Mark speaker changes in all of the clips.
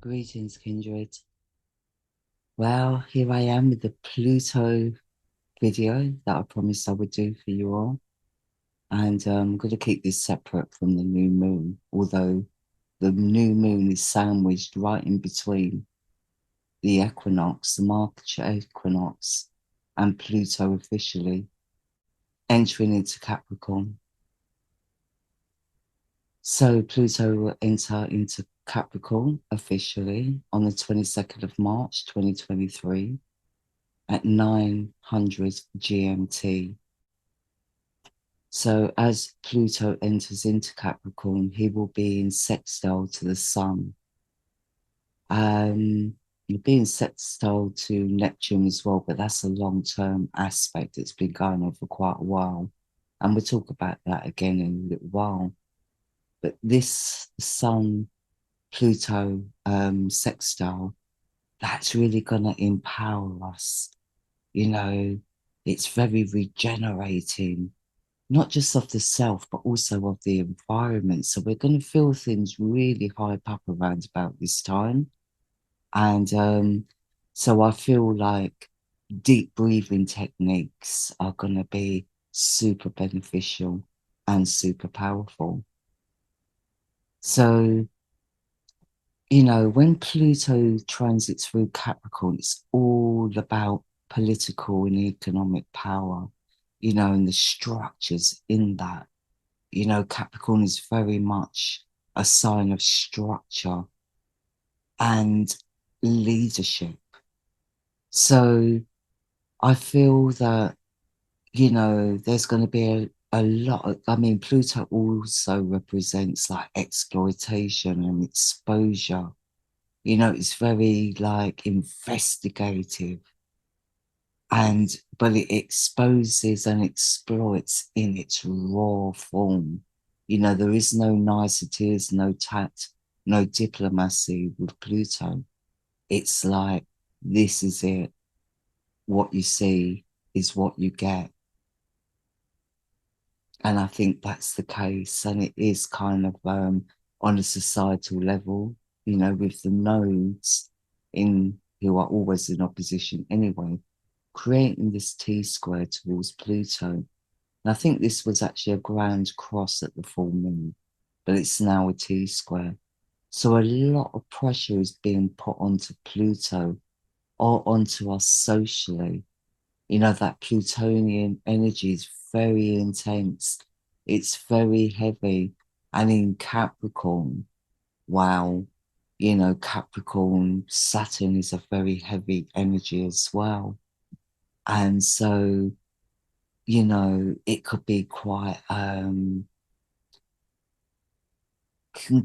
Speaker 1: Greetings, kindred. Well, here I am with the Pluto video that I promised I would do for you all. And I'm going to keep this separate from the new moon, although the new moon is sandwiched right in between the equinox, the March equinox, and Pluto officially entering into Capricorn. So Pluto will enter into Capricorn officially on the 22nd of March, 2023 at 900 GMT. So as Pluto enters into Capricorn, he will be in sextile to the Sun. He'll be in sextile to Neptune as well, but that's a long-term aspect. It's been going on for quite a while. And we'll talk about that again in a little while. But this Sun-Pluto sextile, that's really going to empower us. You know, it's very regenerating, not just of the self, but also of the environment. So we're going to feel things really hype up around about this time. And so I feel like deep breathing techniques are going to be super beneficial and super powerful. So, when Pluto transits through Capricorn, it's all about political and economic power, and the structures in that. Capricorn is very much a sign of structure and leadership. So I feel that, there's going to be a lot of, Pluto also represents like exploitation and exposure. It's very like investigative, but it exposes and exploits in its raw form. There is no niceties, no tact, no diplomacy with Pluto. It's like, this is it. What you see is what you get. And I think that's the case. And it is kind of on a societal level, with the nodes who are always in opposition anyway, creating this T-square towards Pluto. And I think this was actually a grand cross at the full moon, but it's now a T-square. So a lot of pressure is being put onto Pluto or onto us socially. That Plutonian energy is very intense. It's very heavy. And in Capricorn, wow, Capricorn, Saturn is a very heavy energy as well. And so, it could be quite, can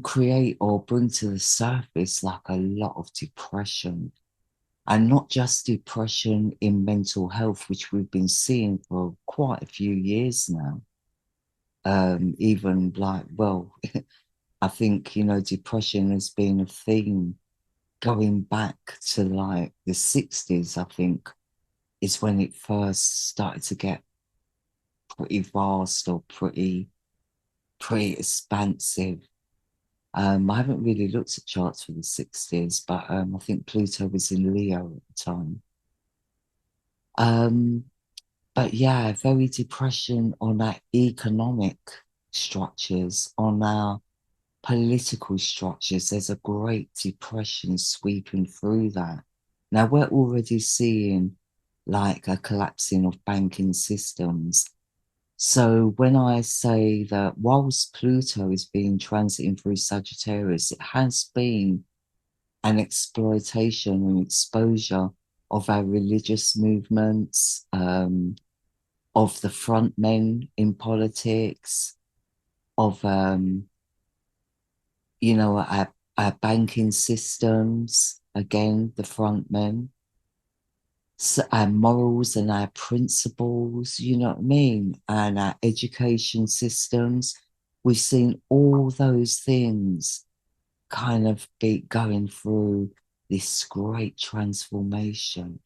Speaker 1: create or bring to the surface like a lot of depression. And not just depression in mental health, which we've been seeing for quite a few years now. Even like, well, I think, depression has been a theme going back to like the 60s, I think, is when it first started to get pretty vast or pretty expansive. I haven't really looked at charts for the 60s, but I think Pluto was in Leo at the time. But yeah, very depression on our economic structures, on our political structures. There's a great depression sweeping through that. Now we're already seeing like a collapsing of banking systems. So when I say that whilst Pluto is being transiting through Sagittarius, it has been an exploitation and exposure of our religious movements, of the front men in politics, of our banking systems, again, the front men, so our morals and our principles, you know what I mean? And our education systems. We've seen all those things kind of be going through this great transformation.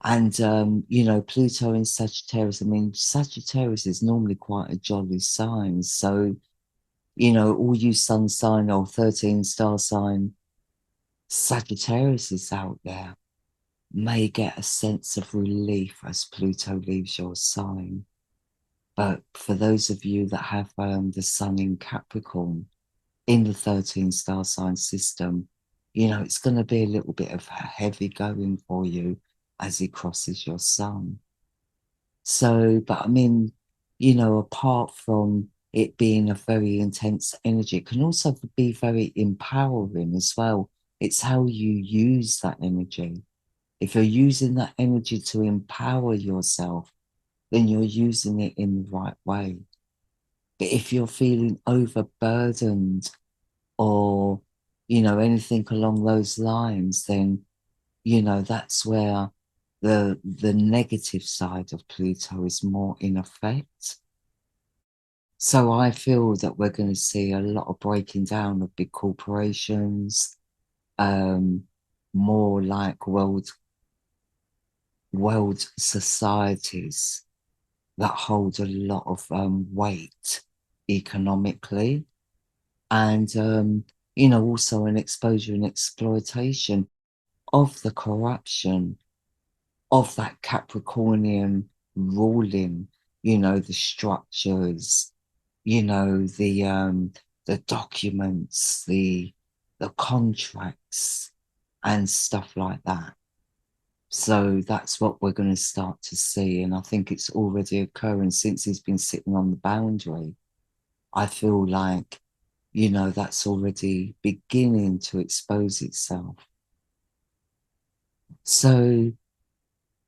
Speaker 1: And, Pluto in Sagittarius, Sagittarius is normally quite a jolly sign. So, all you sun sign or 13 star sign Sagittarius is out there may get a sense of relief as Pluto leaves your sign. But for those of you that have the sun in Capricorn in the 13 star sign system, you know, it's going to be a little bit of heavy going for you as he crosses your sun. So, but I mean, you know, apart from it being a very intense energy, it can also be very empowering as well. It's how you use that energy. If you're using that energy to empower yourself, then you're using it in the right way. But if you're feeling overburdened or, you know, anything along those lines, then, you know, that's where the negative side of Pluto is more in effect. So I feel that we're going to see a lot of breaking down of big corporations, um, more like world societies that hold a lot of weight economically, and you know, also an exposure and exploitation of the corruption of that Capricornian ruling, you know, the structures, you know, the documents, the contracts and stuff like that. So that's what we're going to start to see. And I think it's already occurring since he's been sitting on the boundary. I feel like, you know, that's already beginning to expose itself. So,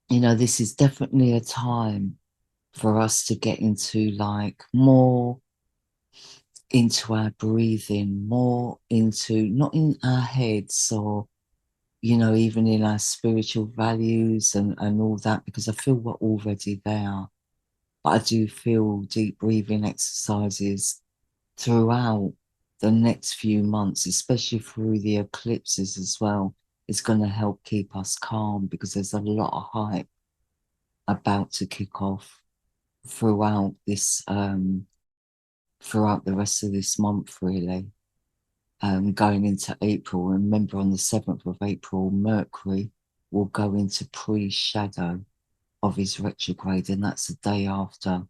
Speaker 1: you know, this is definitely a time for us to get into like more into our breathing, more into not in our heads or, you know, even in our spiritual values and all that, because I feel we're already there. But I do feel deep breathing exercises throughout the next few months, especially through the eclipses as well, is going to help keep us calm because there's a lot of hype about to kick off throughout this throughout the rest of this month, really. Going into April. Remember, on the 7th of April, Mercury will go into pre-shadow of his retrograde, and that's the day after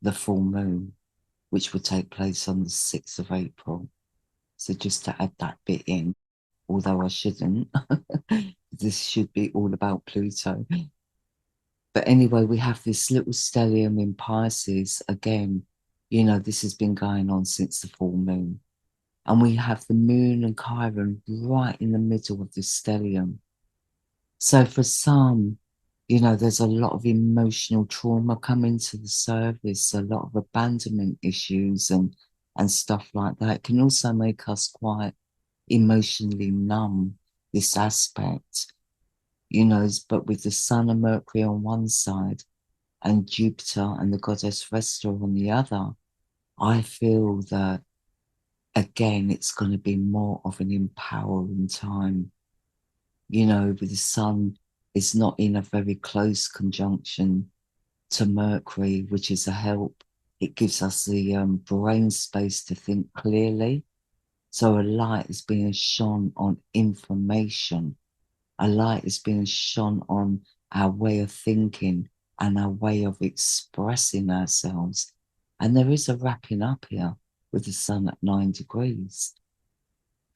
Speaker 1: the full moon, which will take place on the 6th of April. So just to add that bit in, although I shouldn't, this should be all about Pluto. But anyway, we have this little stellium in Pisces again. You know, this has been going on since the full moon. And we have the moon and Chiron right in the middle of the stellium. So for some, you know, there's a lot of emotional trauma coming to the surface, a lot of abandonment issues and stuff like that. It can also make us quite emotionally numb, this aspect, you know, but with the Sun and Mercury on one side and Jupiter and the goddess Vesta on the other, I feel that again, it's going to be more of an empowering time. You know, with the Sun is not in a very close conjunction to Mercury, which is a help. It gives us the brain space to think clearly. So a light is being shone on information. A light is being shone on our way of thinking and our way of expressing ourselves. And there is a wrapping up here with the Sun at 9 degrees.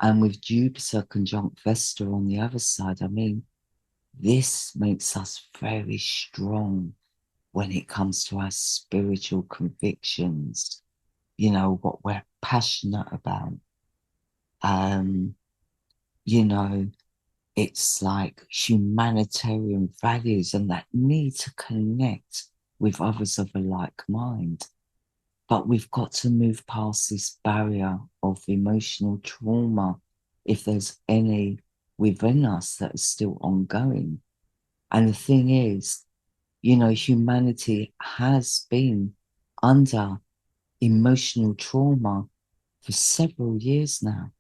Speaker 1: And with Jupiter conjunct Vesta on the other side, I mean, this makes us very strong when it comes to our spiritual convictions, you know, what we're passionate about. Um, you know, it's like humanitarian values and that need to connect with others of a like mind. But we've got to move past this barrier of emotional trauma, if there's any within us that is still ongoing. And the thing is, you know, humanity has been under emotional trauma for several years now.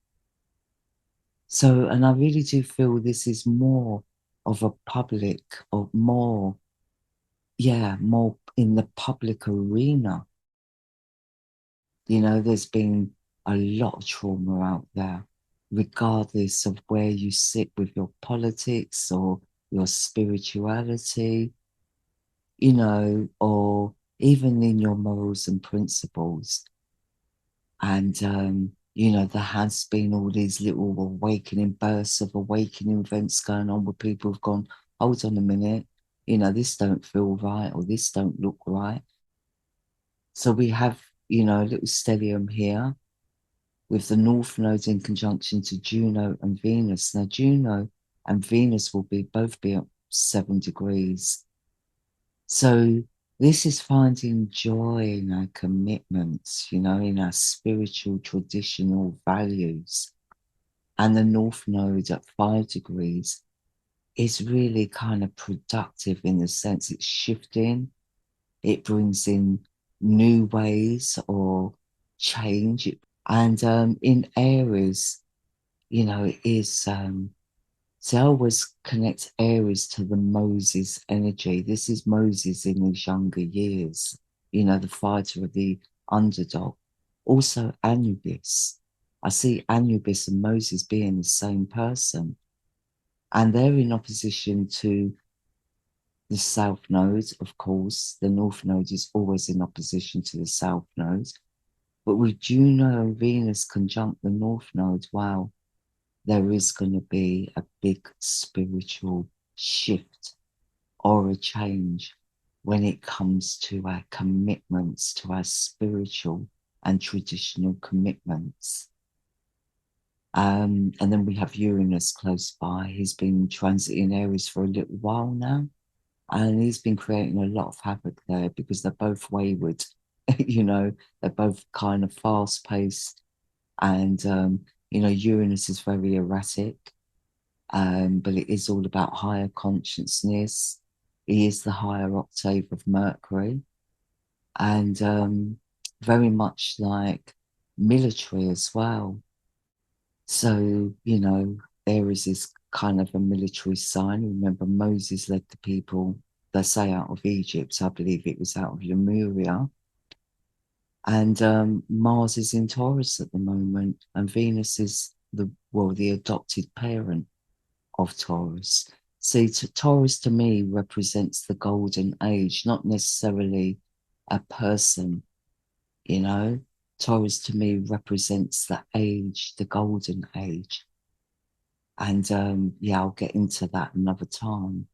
Speaker 1: So, and I really do feel this is more of a public, or more, yeah, more in the public arena. You know, there's been a lot of trauma out there. regardless of where you sit with your politics or your spirituality, you know, or even in your morals and principles. And, you know, there has been all these little awakening bursts of awakening events going on where people have gone, hold on a minute, you know, this don't feel right or this don't look right. So we have, you know, a little stellium here with the North Node in conjunction to Juno and Venus. Now, Juno and Venus will both be at 7 degrees. So this is finding joy in our commitments, you know, in our spiritual traditional values. And the North Node at 5 degrees is really kind of productive in the sense it's shifting. It brings in new ways or change. And in Aries, you know, it is, so I always connect Aries to the Moses energy. This is Moses in his younger years, you know, the fighter of the underdog. Also Anubis. I see Anubis and Moses being the same person. And they're in opposition to the South Node, of course. The North Node is always in opposition to the South Node. But with Juno and Venus conjunct the North Node, wow, there is going to be a big spiritual shift or a change when it comes to our commitments, to our spiritual and traditional commitments. And then we have Uranus close by. He's been transiting Aries for a little while now, and he's been creating a lot of havoc there because they're both wayward. You know, they're both kind of fast paced, and you know, Uranus is very erratic, but it is all about higher consciousness. He is the higher octave of Mercury, and very much like military as well. So, you know, Aries is kind of a military sign. Remember, Moses led the people, they say, out of Egypt. I believe it was out of Lemuria. And Mars is in Taurus at the moment, and Venus is the adopted parent of Taurus. See, Taurus to me represents the golden age, not necessarily a person, you know. Taurus to me represents the age, the golden age. And yeah, I'll get into that another time.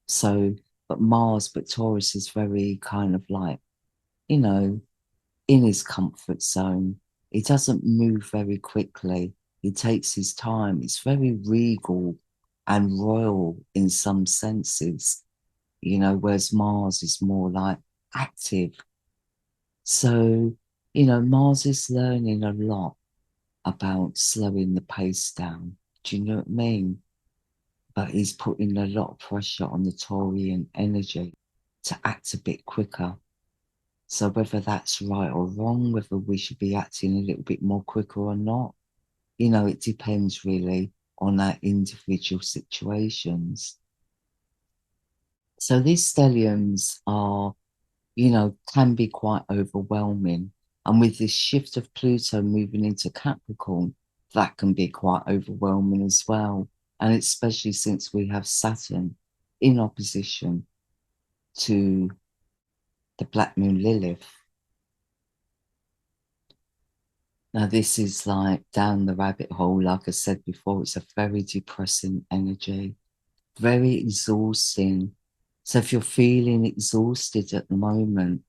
Speaker 1: So, but Taurus is very kind of like, you know, in his comfort zone. He doesn't move very quickly. He takes his time. It's very regal and royal in some senses, you know, whereas Mars is more like active. So, you know, Mars is learning a lot about slowing the pace down. Do you know what I mean? But he's putting a lot of pressure on the Taurian energy to act a bit quicker. So whether that's right or wrong, whether we should be acting a little bit more quicker or not, you know, it depends really on our individual situations. So these stelliums are, you know, can be quite overwhelming. And with this shift of Pluto moving into Capricorn, that can be quite overwhelming as well. And especially since we have Saturn in opposition to the Black Moon Lilith. Now, this is like down the rabbit hole. Like I said before, it's a very depressing energy, very exhausting. So if you're feeling exhausted at the moment,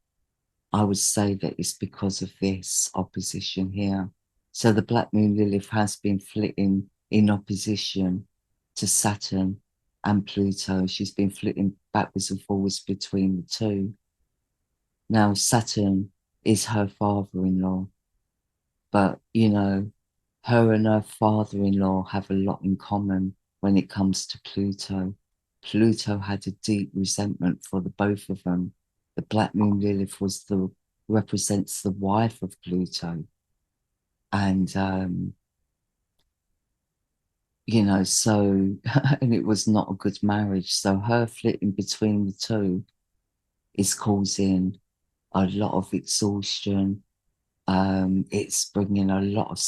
Speaker 1: I would say that it's because of this opposition here. So the Black Moon Lilith has been flitting in opposition to Saturn and Pluto. She's been flitting backwards and forwards between the two. Now, Saturn is her father-in-law, but, you know, her and her father-in-law have a lot in common when it comes to Pluto. Pluto had a deep resentment for the both of them. The Black Moon Lilith represents the wife of Pluto. And, you know, so, and it was not a good marriage. So her flitting between the two is causing a lot of exhaustion, It's bringing a lot of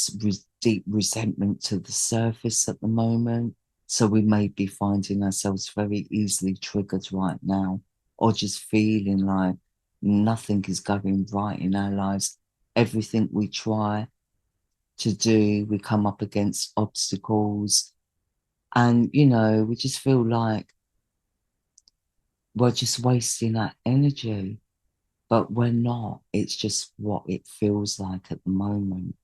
Speaker 1: deep resentment to the surface at the moment. So we may be finding ourselves very easily triggered right now, or just feeling like nothing is going right in our lives. Everything we try to do, we come up against obstacles. And, we just feel like we're just wasting our energy. But we're not. It's just what it feels like at the moment,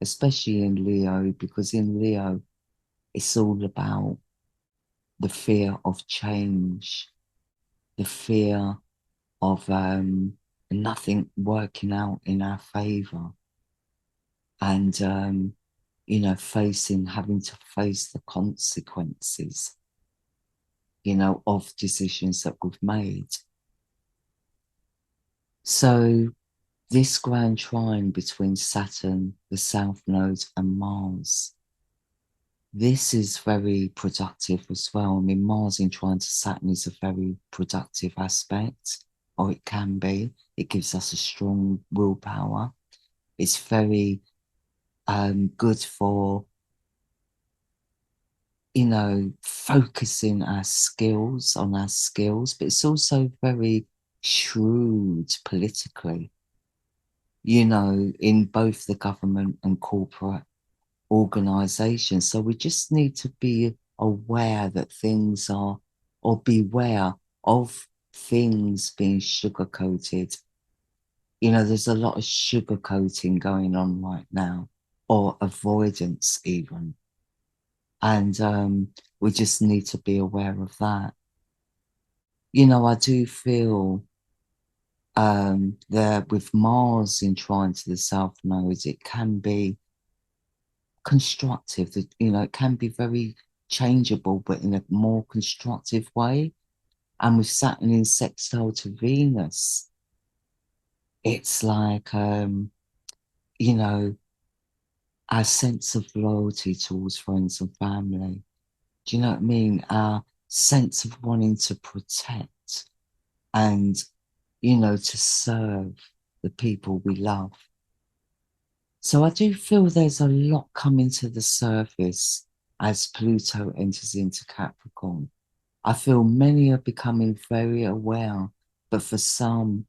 Speaker 1: especially in Leo, because in Leo, it's all about the fear of change, the fear of nothing working out in our favor, and having to face the consequences, of decisions that we've made. So this grand trine between Saturn, the South Node, and Mars, this is very productive as well. I mean, Mars in trine to Saturn is a very productive aspect, or it can be. It gives us a strong willpower. It's very good for, focusing our skills on our skills, but it's also very shrewd politically, in both the government and corporate organizations. So we just need to be aware that things are, or beware of things being sugar-coated. There's a lot of sugar-coating going on right now, or avoidance even. And we just need to be aware of that. I do feel that with Mars in trine to the South Node, it can be constructive. That it can be very changeable, but in a more constructive way. And with Saturn in sextile to Venus, it's like our sense of loyalty towards friends and family. Do you know what I mean? Our sense of wanting to protect and to serve the people we love. So I do feel there's a lot coming to the surface as Pluto enters into Capricorn. I feel many are becoming very aware, but for some,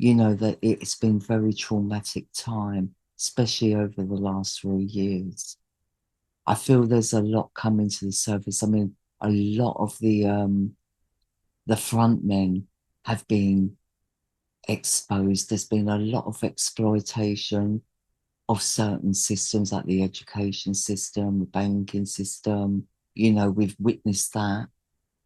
Speaker 1: that it's been very traumatic time, especially over the last 3 years. I feel there's a lot coming to the surface. I mean, a lot of the front men have been exposed. There's been a lot of exploitation of certain systems like the education system, the banking system. We've witnessed that.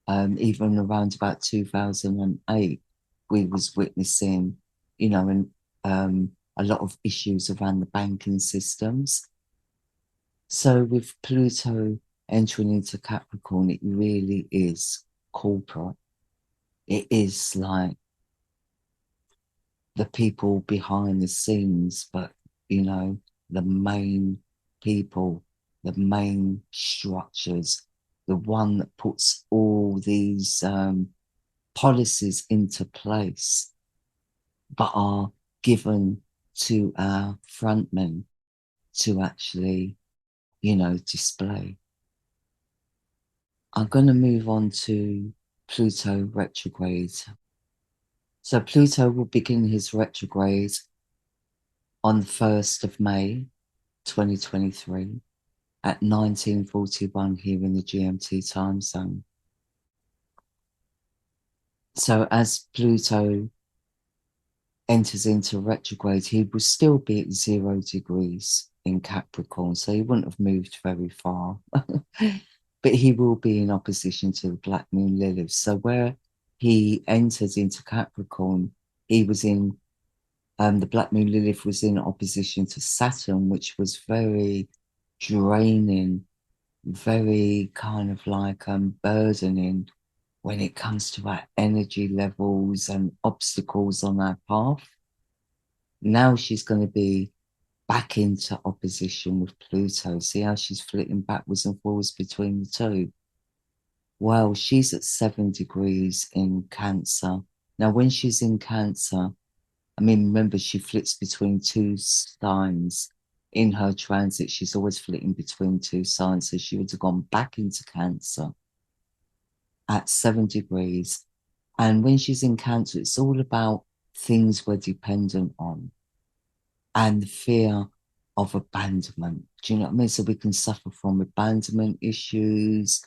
Speaker 1: Even around about 2008, we was witnessing, and a lot of issues around the banking systems. So with Pluto entering into Capricorn, it really is corporate. It is like the people behind the scenes, but, the main people, the main structures, the one that puts all these policies into place, but are given to our frontmen to actually, display. I'm going to move on to Pluto retrograde. So Pluto will begin his retrograde on the 1st of May, 2023 at 1941 here in the GMT time zone. So as Pluto enters into retrograde, he will still be at 0 degrees in Capricorn, so he wouldn't have moved very far. But he will be in opposition to the Black Moon Lilith. So where he enters into Capricorn, he was in, the Black Moon Lilith was in opposition to Saturn, which was very draining, very kind of like burdening when it comes to our energy levels and obstacles on our path. Now she's going to be back into opposition with Pluto. See how she's flitting backwards and forwards between the two? Well, she's at 7 degrees in Cancer. Now, when she's in Cancer, I mean, remember, she flits between two signs in her transit. She's always flitting between two signs. So she would have gone back into Cancer at 7 degrees. And when she's in Cancer, it's all about things we're dependent on and the fear of abandonment. Do you know what I mean? So we can suffer from abandonment issues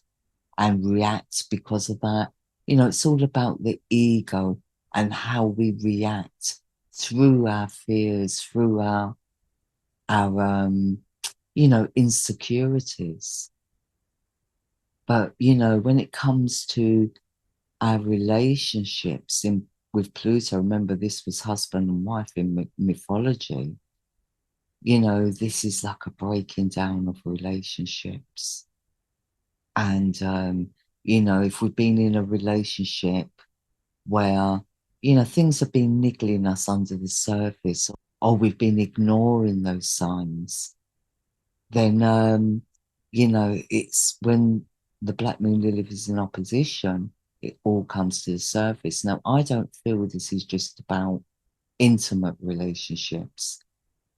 Speaker 1: and react because of that. You know, it's all about the ego and how we react through our fears, through our insecurities. But, when it comes to our relationships with Pluto, remember this was husband and wife in mythology. This is like a breaking down of relationships. And, if we've been in a relationship where, things have been niggling us under the surface, or we've been ignoring those signs, then, it's when the Black Moon Lilith is in opposition, it all comes to the surface. Now, I don't feel this is just about intimate relationships.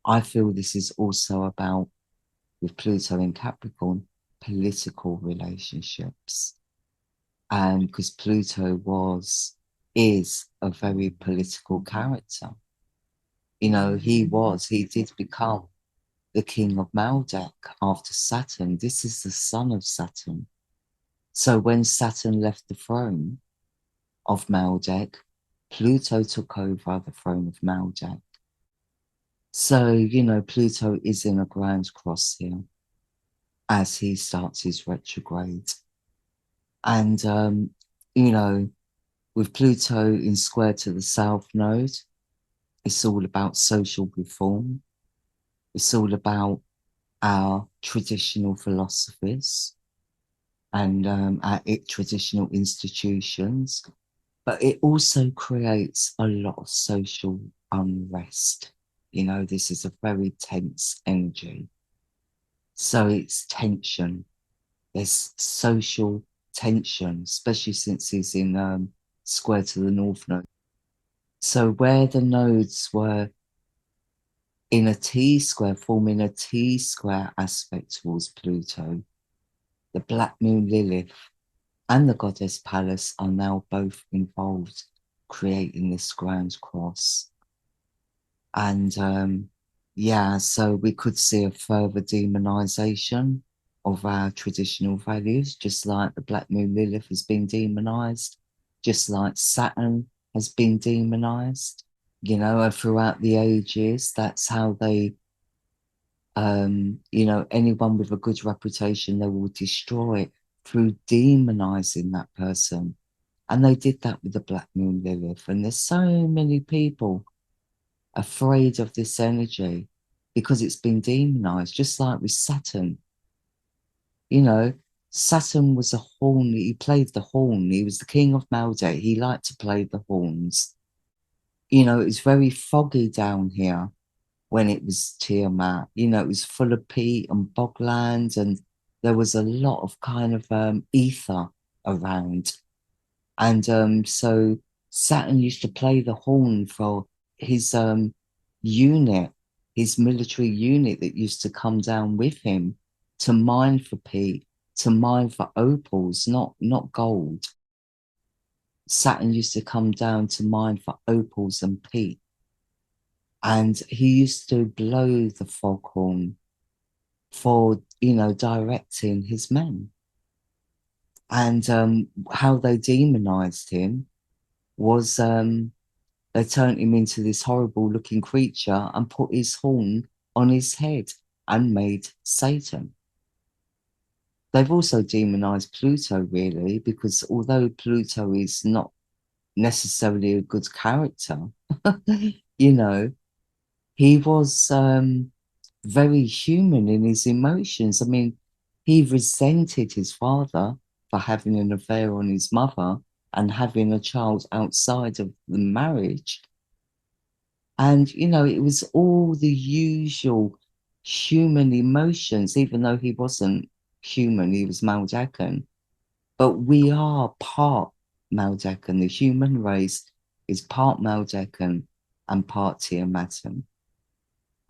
Speaker 1: I feel this is also about, with Pluto in Capricorn, political relationships. And because Pluto is a very political character. He did become the king of Maldek after Saturn. This is the son of Saturn. So when Saturn left the throne of Maldek, Pluto took over the throne of Maldek. So, Pluto is in a grand cross here as he starts his retrograde. And, with Pluto in square to the South Node, it's all about social reform. It's all about our traditional philosophies and our traditional institutions. But it also creates a lot of social unrest. This is a very tense energy. So it's tension. There's social tension, especially since he's in square to the North Node. So where the nodes were in a T-square, forming a T-square aspect towards Pluto, the Black Moon Lilith and the Goddess Pallas are now both involved, creating this grand cross. And so we could see a further demonization of our traditional values, just like the Black Moon Lilith has been demonized, just like Saturn has been demonized. Throughout the ages, that's how they, anyone with a good reputation, they will destroy through demonizing that person. And they did that with the Black Moon Lilith. And there's so many people afraid of this energy because it's been demonized, just like with Saturn. Saturn was a horn. He played the horn. He was the king of Maldek. He liked to play the horns. It's very foggy down here when it was Tiamat. It was full of peat and bogland, and there was a lot of kind of ether around. And so Saturn used to play the horn for his unit, his military unit that used to come down with him to mine for peat, to mine for opals, not gold. Saturn used to come down to mine for opals and peat. And he used to blow the foghorn for, directing his men. And how they demonized him was they turned him into this horrible looking creature and put his horn on his head and made Satan. They've also demonized Pluto, really, because although Pluto is not necessarily a good character, he was very human in his emotions. I mean, he resented his father for having an affair on his mother and having a child outside of the marriage. And, it was all the usual human emotions, even though he wasn't human, he was Maldakan. But we are part Maldakan. The human race is part Maldakan and part Tiamatum.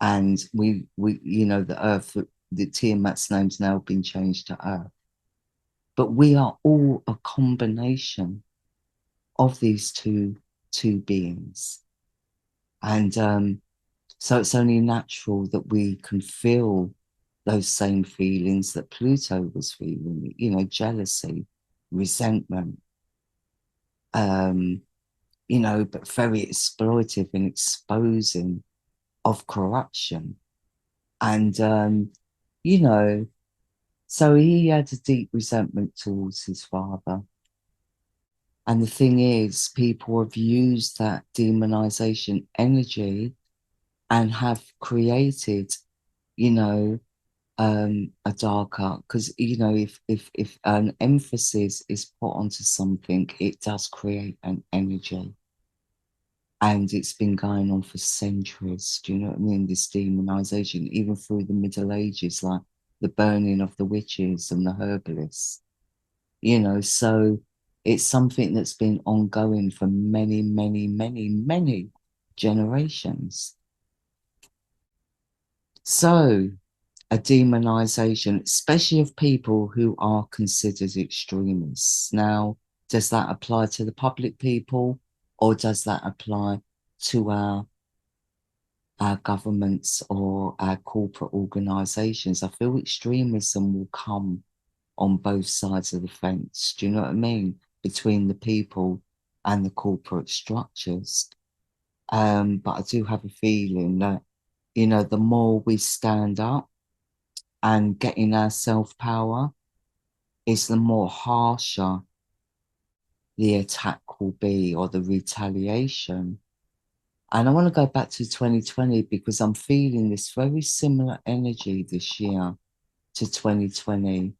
Speaker 1: And we, the Earth, the Tiamat's name's now been changed to Earth. But we are all a combination of these two beings. And so it's only natural that we can feel those same feelings that Pluto was feeling, jealousy, resentment, but very exploitive and exposing of corruption. And, so he had a deep resentment towards his father. And the thing is, people have used that demonization energy and have created, a dark art. Because, if an emphasis is put onto something, it does create an energy. And it's been going on for centuries. Do you know what I mean? This demonization, even through the Middle Ages, like the burning of the witches and the herbalists, so it's something that's been ongoing for many, many, many, many generations. So a demonization, especially of people who are considered extremists. Now, does that apply to the public people, or does that apply to our governments or our corporate organizations? I feel extremism will come on both sides of the fence. Do you know what I mean? Between the people and the corporate structures. But I do have a feeling that, the more we stand up and get in our self-power, is the more harsher the attack will be, or the retaliation. And I want to go back to 2020 because I'm feeling this very similar energy this year to 2020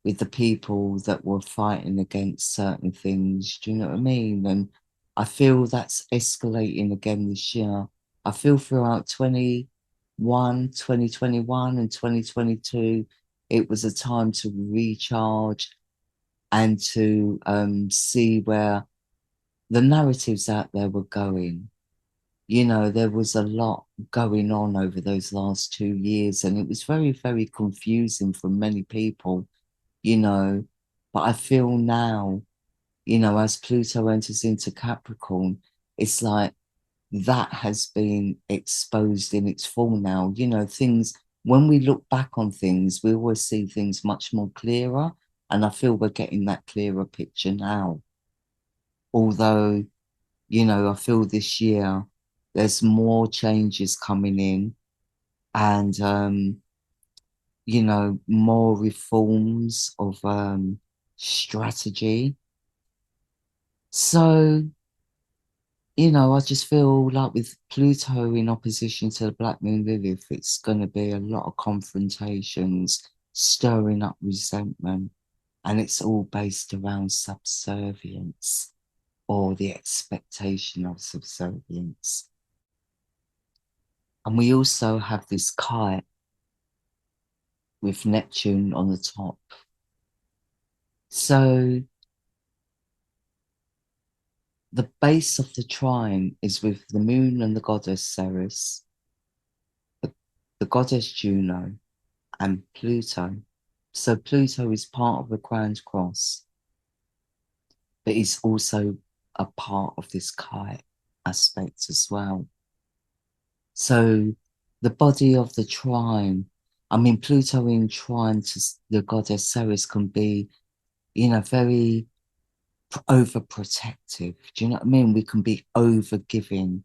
Speaker 1: with the people that were fighting against certain things. Do you know what I mean? And I feel that's escalating again this year. I feel throughout 2021 and 2022, it was a time to recharge and to see where the narratives out there were going. There was a lot going on over those last 2 years, and it was very, very confusing for many people, but I feel now, as Pluto enters into Capricorn, it's like that has been exposed in its full now. Things, when we look back on things, we always see things much more clearer, and I feel we're getting that clearer picture now. Although, I feel this year there's more changes coming in, and more reforms of strategy. So, I just feel like with Pluto in opposition to the Black Moon Lilith, it's going to be a lot of confrontations, stirring up resentment, and it's all based around subservience, or the expectation of subservience. And we also have this kite with Neptune on the top. So the base of the trine is with the moon and the goddess Ceres, the goddess Juno, and Pluto. So Pluto is part of the crowned cross, but he's also a part of this kite aspect as well. So the body of the trine, Pluto in trine to the goddess Ceres can be, very overprotective. Do you know what I mean? We can be overgiving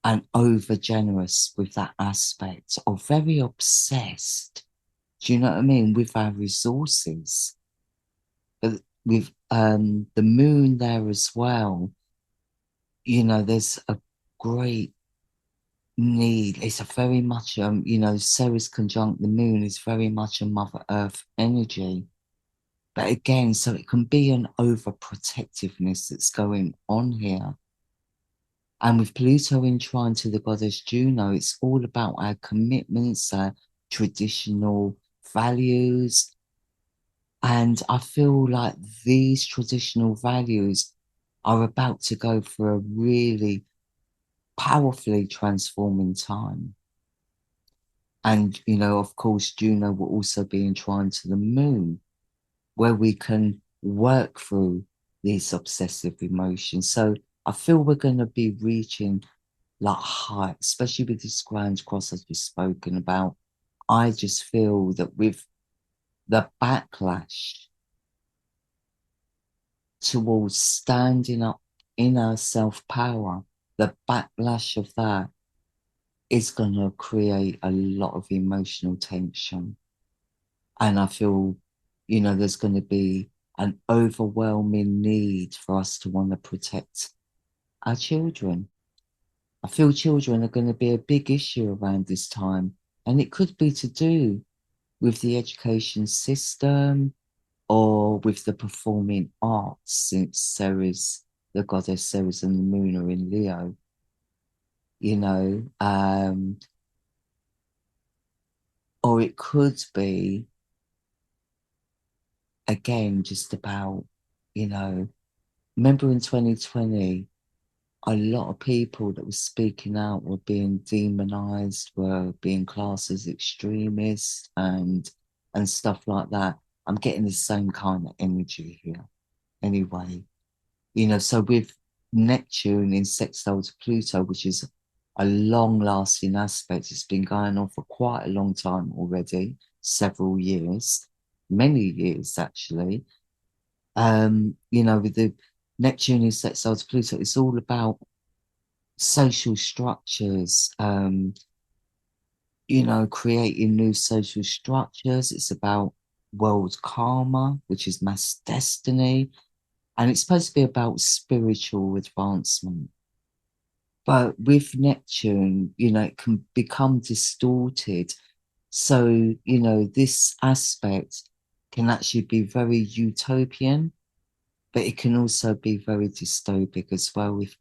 Speaker 1: and over generous with that aspect, or very obsessed. Do you know what I mean? With our resources. But with the moon there as well, there's a great need. It's a very much, Ceres conjunct the moon is very much a Mother Earth energy. But again, so it can be an overprotectiveness that's going on here. And with Pluto in trine to the goddess Juno, it's all about our commitments, our traditional values. And I feel like these traditional values are about to go for a really powerfully transforming time. And, you know, of course, Juno will also be enshrined to the moon, where we can work through these obsessive emotions. So I feel we're going to be reaching like heights, especially with this grand cross I've just spoken about. I just feel that with the backlash towards standing up in our self-power, the backlash of that is going to create a lot of emotional tension. And I feel, you know, there's going to be an overwhelming need for us to want to protect our children. I feel children are going to be a big issue around this time. And it could be to do with the education system or with the performing arts, since Ceres, the goddess Ceres and the moon are in Leo, you know, or it could be, again, just about, you know, remember in 2020, a lot of people that were speaking out were being demonized, were being classed as extremists and stuff like that. I'm getting the same kind of energy here anyway. You know, so with Neptune in sextile to Pluto, which is a long-lasting aspect, it's been going on for quite a long time already, several years, many years actually. You know, with the Neptune in sextile to Pluto, it's all about social structures, you know, creating new social structures. It's about world karma, which is mass destiny, and it's supposed to be about spiritual advancement. But with Neptune, you know, it can become distorted. So, you know, this aspect can actually be very utopian, but it can also be very dystopic as well if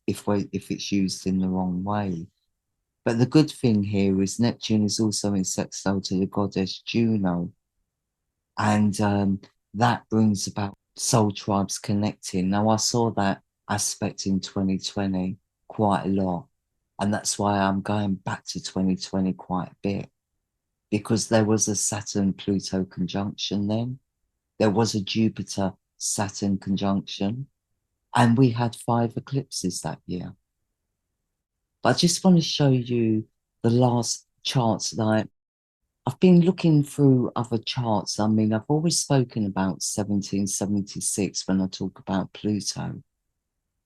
Speaker 1: it's used in the wrong way. But the good thing here is Neptune is also in sextile to the goddess Juno, and that brings about soul tribes connecting. Now, I saw that aspect in 2020 quite a lot, and that's why I'm going back to 2020 quite a bit, because there was a Saturn-Pluto conjunction then. There was a Jupiter-Saturn conjunction, and we had 5 eclipses that year. But I just want to show you the last charts that I've been looking through other charts. I mean, I've always spoken about 1776 when I talk about Pluto.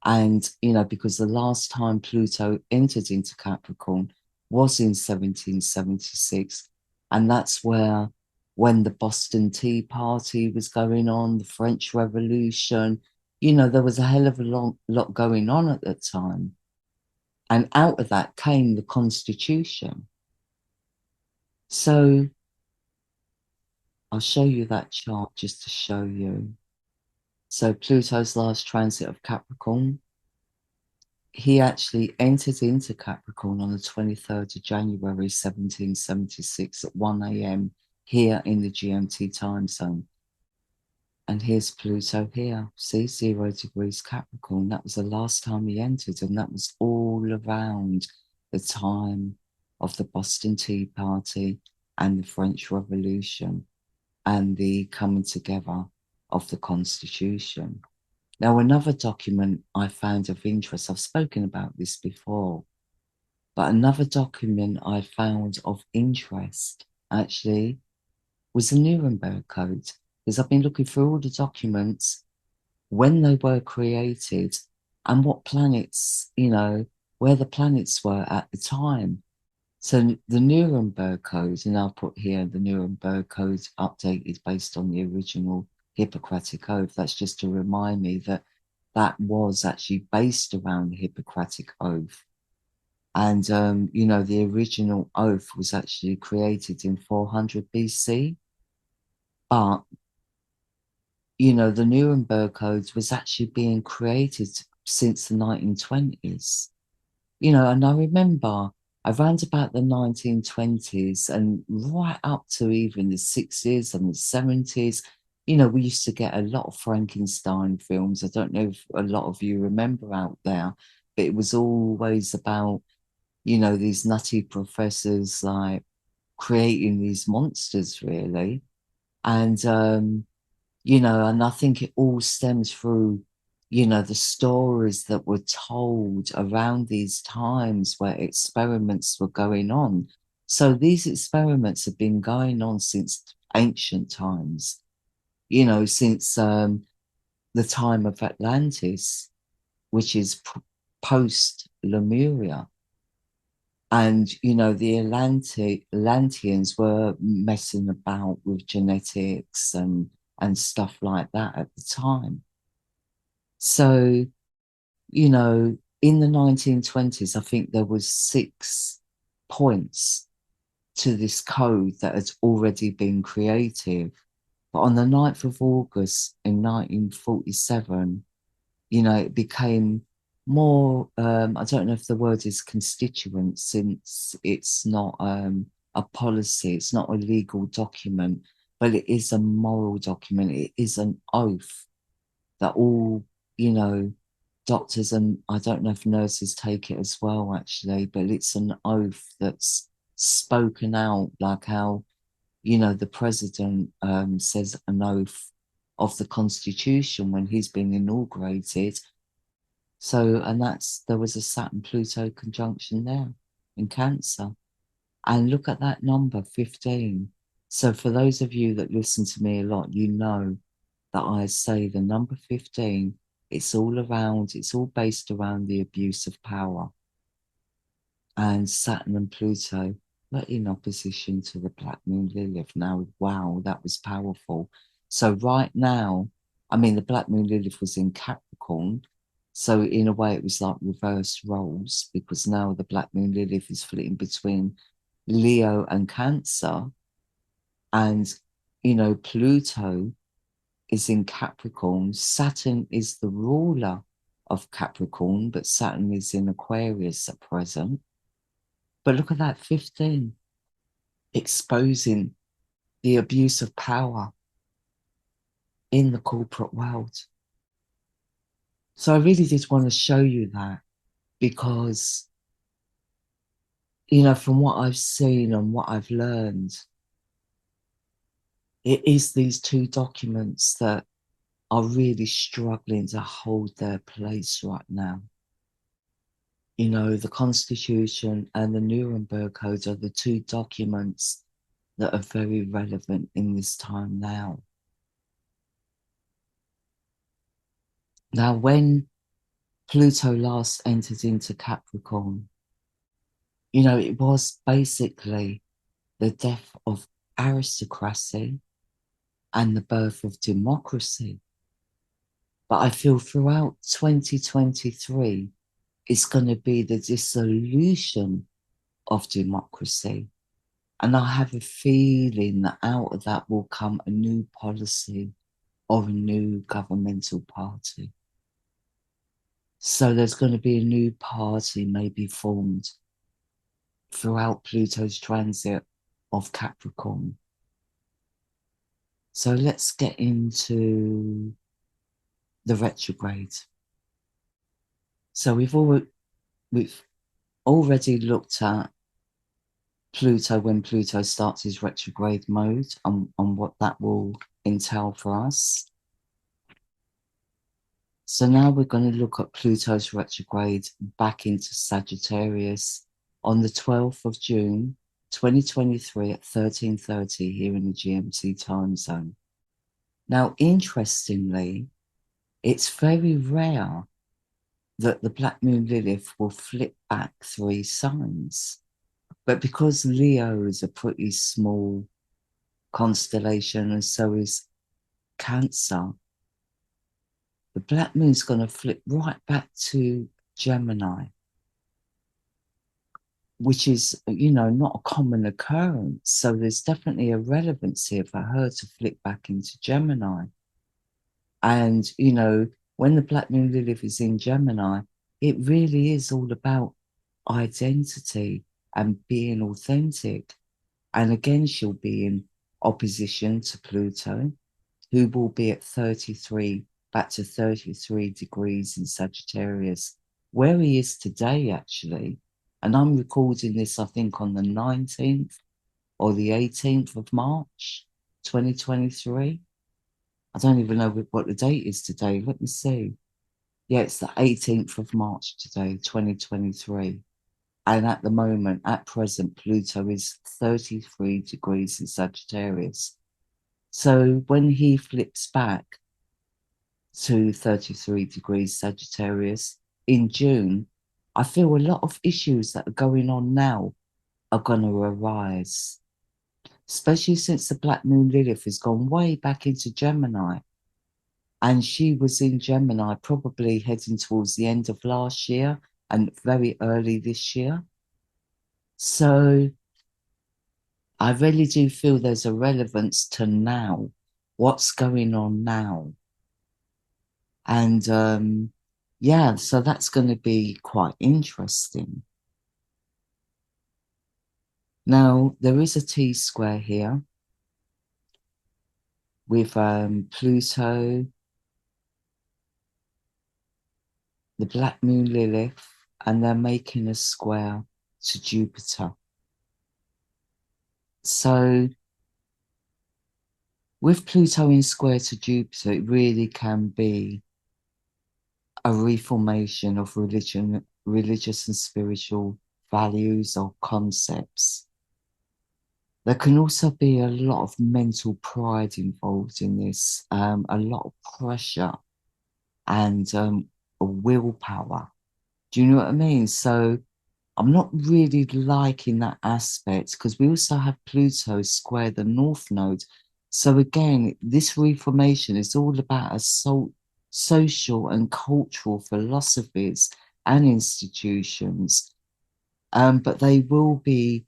Speaker 1: And, you know, because the last time Pluto entered into Capricorn was in 1776. And that's where, when the Boston Tea Party was going on, the French Revolution, you know, there was a hell of a lot going on at that time. And out of that came the Constitution. So I'll show you that chart just to show you. So Pluto's last transit of Capricorn, he actually entered into Capricorn on the 23rd of January 1776 at 1 a.m. here in the GMT time zone. And here's Pluto here. See, 0 degrees Capricorn. That was the last time he entered, and that was all around the time of the Boston Tea Party and the French Revolution and the coming together of the Constitution. Now, another document I found of interest, I've spoken about this before, but another document I found of interest actually was the Nuremberg Code, because I've been looking through all the documents, when they were created and what planets, you know, where the planets were at the time. So the Nuremberg Code, and I'll put here the Nuremberg Code updated based on the original Hippocratic Oath. That's just to remind me that that was actually based around the Hippocratic Oath. And, you know, the original oath was actually created in 400 BC. But, you know, the Nuremberg Code was actually being created since the 1920s. You know, and I remember around about the 1920s and right up to even the 60s and the 70s, you know, we used to get a lot of Frankenstein films. I don't know if a lot of you remember out there, but it was always about, you know, these nutty professors like creating these monsters, really. And, you know, and I think it all stems through, you know, the stories that were told around these times where experiments were going on. So these experiments have been going on since ancient times, you know, since the time of Atlantis, which is post Lemuria. And, you know, the Atlanteans were messing about with genetics and stuff like that at the time. So, you know, in the 1920s, I think there was 6 points to this code that had already been created. But on the 9th of August in 1947, you know, it became more, I don't know if the word is constituent, since it's not a policy, it's not a legal document, but it is a moral document. It is an oath that all, you know, doctors, and I don't know if nurses take it as well, actually, but it's an oath that's spoken out, like how, you know, the president says an oath of the Constitution when he's been inaugurated. So, and there was a Saturn-Pluto conjunction there in Cancer. And look at that number, 15. So for those of you that listen to me a lot, you know that I say the number 15, it's all based around the abuse of power. And Saturn and Pluto were in opposition to the Black Moon Lilith. Now, wow, that was powerful. So right now, I mean, the Black Moon Lilith was in Capricorn. So in a way, it was like reversed roles, because now the Black Moon Lilith is flitting between Leo and Cancer. And, you know, Pluto is in Capricorn. Saturn is the ruler of Capricorn, but Saturn is in Aquarius at present. But look at that, 15, exposing the abuse of power in the corporate world. So I really did want to show you that, because, you know, from what I've seen and what I've learned, it is these 2 documents that are really struggling to hold their place right now. You know, the Constitution and the Nuremberg Code are the 2 documents that are very relevant in this time now. Now, when Pluto last entered into Capricorn, you know, it was basically the death of aristocracy and the birth of democracy. But I feel throughout 2023, it's going to be the dissolution of democracy. And I have a feeling that out of that will come a new policy or a new governmental party. So there's going to be a new party maybe formed throughout Pluto's transit of Capricorn. So let's get into the retrograde. So we've already looked at Pluto when Pluto starts his retrograde mode and what that will entail for us. So now we're going to look at Pluto's retrograde back into Sagittarius on the 12th of June, 2023 at 13:30 here in the GMT time zone. Now, interestingly, it's very rare that the Black Moon Lilith will flip back 3 signs. But because Leo is a pretty small constellation, and so is Cancer, the Black Moon's going to flip right back to Gemini, which is, you know, not a common occurrence. So there's definitely a relevance here for her to flip back into Gemini. And, you know, when the Black Moon Lilith is in Gemini, it really is all about identity and being authentic. And again, she'll be in opposition to Pluto, who will be at 33, back to 33 degrees in Sagittarius where he is today, actually, and I'm recording this, I think, on the 19th or the 18th of March, 2023. I don't even know what the date is today. Let me see. Yeah, it's the 18th of March today, 2023. And at the moment, at present, Pluto is 33 degrees in Sagittarius. So when he flips back to 33 degrees Sagittarius in June, I feel a lot of issues that are going on now are going to arise, especially since the Black Moon Lilith has gone way back into Gemini. And she was in Gemini probably heading towards the end of last year and very early this year. So I really do feel there's a relevance to now, what's going on now. And yeah, so that's going to be quite interesting. Now, there is a T-square here with Pluto, the Black Moon Lilith, and they're making a square to Jupiter. So with Pluto in square to Jupiter, it really can be a reformation of religious and spiritual values or concepts. There can also be a lot of mental pride involved in this, a lot of pressure and willpower. Do you know what I mean? So I'm not really liking that aspect because we also have Pluto square the North Node. So again, this reformation is all about social and cultural philosophies and institutions, but they will be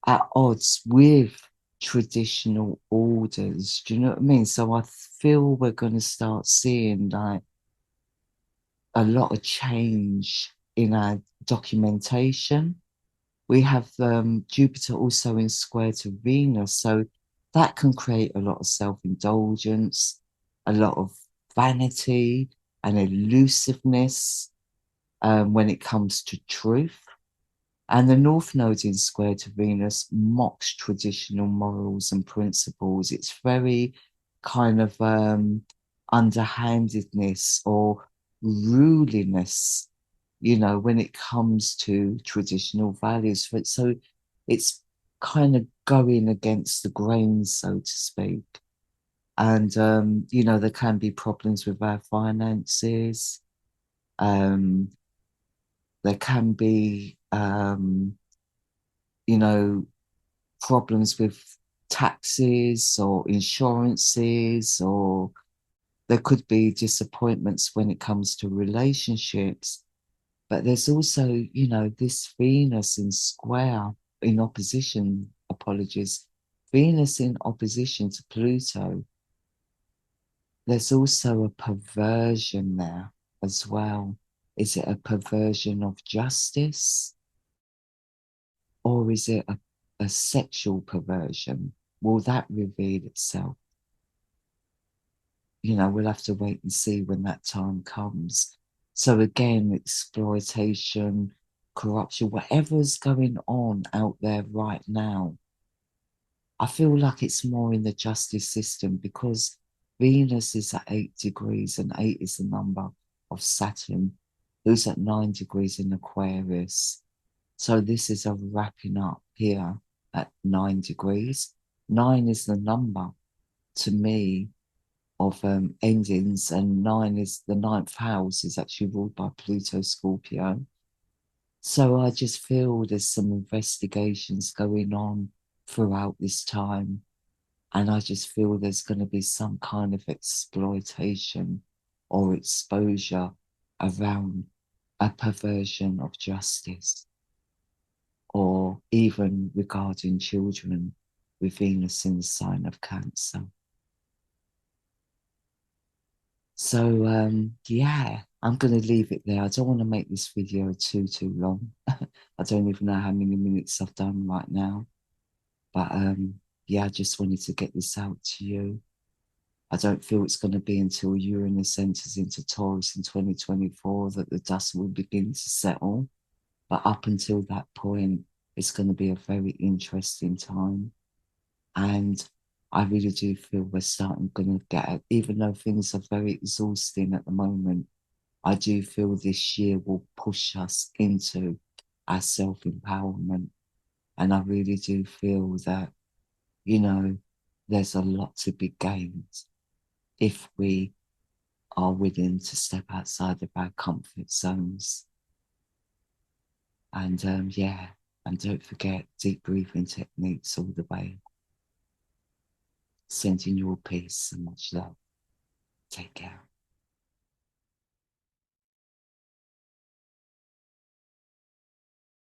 Speaker 1: at odds with traditional orders. Do you know what I mean? So I feel we're going to start seeing like a lot of change in our documentation. We have Jupiter also in square to Venus, so that can create a lot of self-indulgence, a lot of vanity and elusiveness when it comes to truth. And the North Node in square to Venus mocks traditional morals and principles. It's very kind of underhandedness or ruliness, you know, when it comes to traditional values. So it's kind of going against the grain, so to speak. And, you know, there can be problems with our finances. There can be, you know, problems with taxes or insurances, or there could be disappointments when it comes to relationships. But there's also, you know, this Venus in square, in opposition, apologies, Venus in opposition to Pluto. There's also a perversion there as well. Is it a perversion of justice? Or is it a sexual perversion? Will that reveal itself? You know, we'll have to wait and see when that time comes. So again, exploitation, corruption, whatever's going on out there right now, I feel like it's more in the justice system because Venus is at 8 degrees and 8 is the number of Saturn, who's at 9 degrees in Aquarius. So this is a wrapping up here at 9 degrees. 9 is the number to me of endings, and 9 is the ninth house, is actually ruled by Pluto Scorpio. So I just feel there's some investigations going on throughout this time, and I just feel there's going to be some kind of exploitation or exposure around a perversion of justice, or even regarding children with Venus in the sign of Cancer. So, yeah, I'm going to leave it there. I don't want to make this video too long. I don't even know how many minutes I've done right now. But, yeah, I just wanted to get this out to you. I don't feel it's going to be until Uranus enters into Taurus in 2024 that the dust will begin to settle. But up until that point, it's going to be a very interesting time. And I really do feel we're starting going to get, even though things are very exhausting at the moment, I do feel this year will push us into our self-empowerment. And I really do feel that, you know, there's a lot to be gained if we are willing to step outside of our comfort zones. And yeah, and don't forget deep breathing techniques all the way. Sending you all peace and much love. Take care.